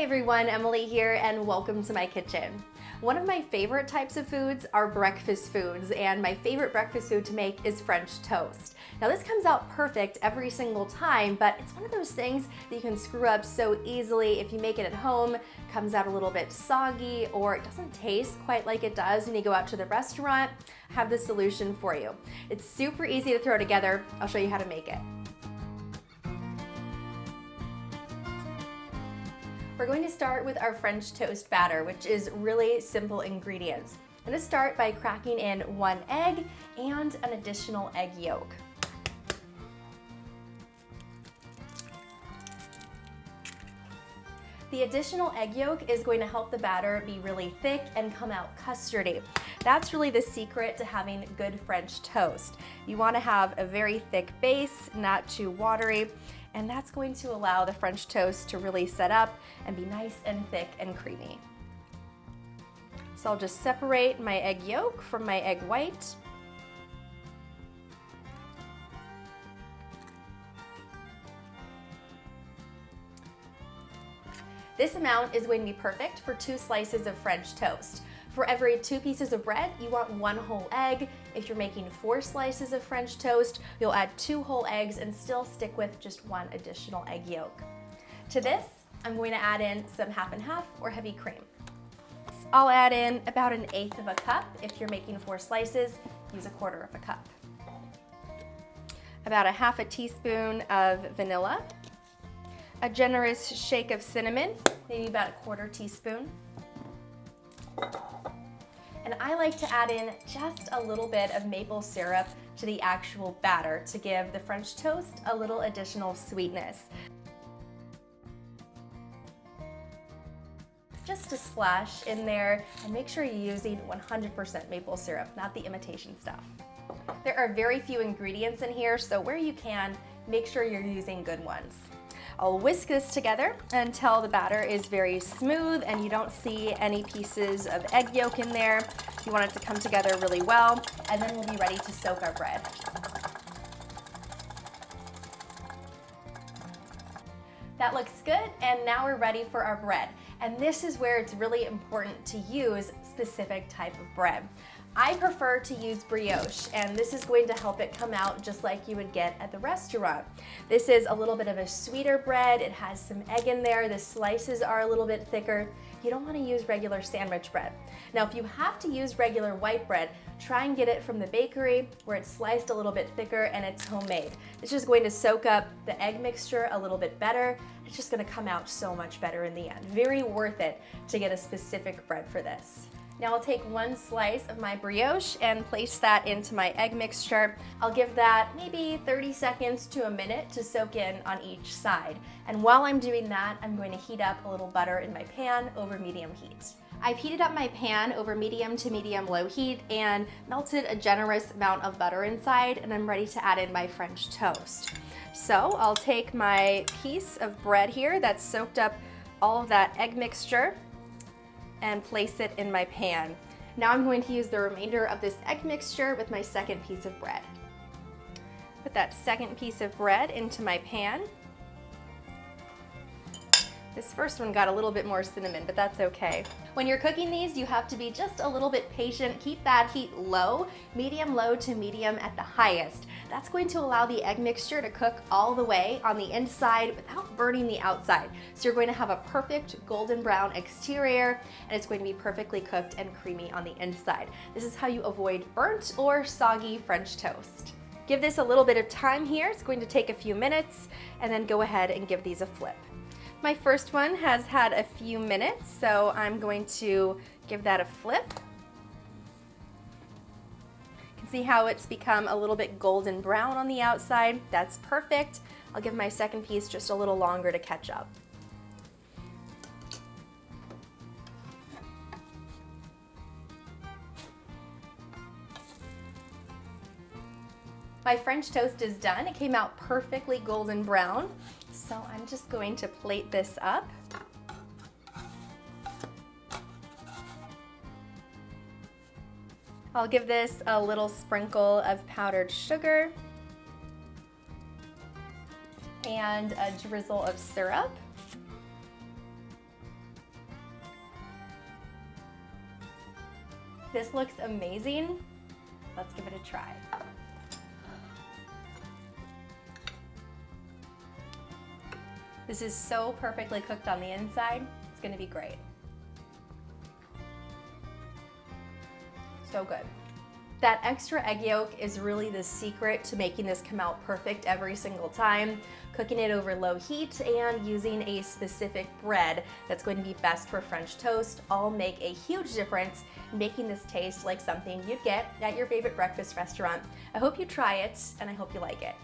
Hey everyone, Emily here and welcome to my kitchen. One of my favorite types of foods are breakfast foods, and my favorite breakfast food to make is French toast. Now this comes out perfect every single time, but it's one of those things that you can screw up so easily if you make it at home. It comes out a little bit soggy, or it doesn't taste quite like it does when you go out to the restaurant. I have the solution for you. It's super easy to throw together. I'll show you how to make it. We're going to start with our French toast batter, which is really simple ingredients. I'm going to start by cracking in 1 egg and an additional egg yolk. The additional egg yolk is going to help the batter be really thick and come out custardy. That's really the secret to having good French toast. You want to have a very thick base, not too watery, and that's going to allow the French toast to really set up and be nice and thick and creamy. So I'll just separate my egg yolk from my egg white. This amount is going to be perfect for 2 slices of French toast. For every 2 pieces of bread, you want 1 whole egg. If you're making 4 slices of French toast, you'll add 2 whole eggs and still stick with just 1 additional egg yolk. To this, I'm going to add in some half and half or heavy cream. I'll add in about 1/8 of a cup. If you're making 4 slices, use 1/4 of a cup. About 1/2 teaspoon of vanilla. A generous shake of cinnamon, maybe about 1/4 teaspoon. And I like to add in just a little bit of maple syrup to the actual batter to give the French toast a little additional sweetness. Just a splash in there, and make sure you're using 100% maple syrup, not the imitation stuff. There are very few ingredients in here, so where you can, make sure you're using good ones. I'll whisk this together until the batter is very smooth and you don't see any pieces of egg yolk in there. You want it to come together really well, and then we'll be ready to soak our bread. That looks good, and now we're ready for our bread. And this is where it's really important to use specific type of bread. I prefer to use brioche, and this is going to help it come out just like you would get at the restaurant. This is a little bit of a sweeter bread. It has some egg in there. The slices are a little bit thicker. You don't want to use regular sandwich bread. Now, if you have to use regular white bread, try and get it from the bakery where it's sliced a little bit thicker and it's homemade. It's just going to soak up the egg mixture a little bit better. It's just going to come out so much better in the end. Very worth it to get a specific bread for this. Now I'll take 1 slice of my brioche and place that into my egg mixture. I'll give that maybe 30 seconds to a minute to soak in on each side. And while I'm doing that, I'm going to heat up a little butter in my pan over medium heat. I've heated up my pan over medium to medium low heat and melted a generous amount of butter inside, and I'm ready to add in my French toast. So I'll take my piece of bread here that's soaked up all of that egg mixture and place it in my pan. Now I'm going to use the remainder of this egg mixture with my second piece of bread. Put that second piece of bread into my pan. This first one got a little bit more cinnamon, but that's okay. When you're cooking these, you have to be just a little bit patient. Keep that heat low, medium low to medium at the highest. That's going to allow the egg mixture to cook all the way on the inside without burning the outside. So you're going to have a perfect golden brown exterior, and it's going to be perfectly cooked and creamy on the inside. This is how you avoid burnt or soggy French toast. Give this a little bit of time here. It's going to take a few minutes, and then go ahead and give these a flip. My first one has had a few minutes, so I'm going to give that a flip. You can see how it's become a little bit golden brown on the outside. That's perfect. I'll give my second piece just a little longer to catch up. My French toast is done. It came out perfectly golden brown. So I'm just going to plate this up. I'll give this a little sprinkle of powdered sugar and a drizzle of syrup. This looks amazing. Let's give it a try. This is so perfectly cooked on the inside. It's gonna be great. So good. That extra egg yolk is really the secret to making this come out perfect every single time. Cooking it over low heat and using a specific bread that's going to be best for French toast all make a huge difference in making this taste like something you'd get at your favorite breakfast restaurant. I hope you try it and I hope you like it.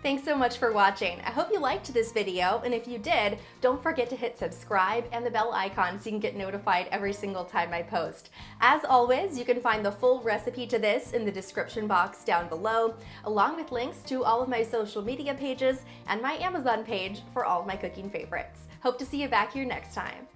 Thanks so much for watching. I hope you liked this video, and if you did, don't forget to hit subscribe and the bell icon so you can get notified every single time I post. As always, you can find the full recipe to this in the description box down below, along with links to all of my social media pages and my Amazon page for all of my cooking favorites. Hope to see you back here next time.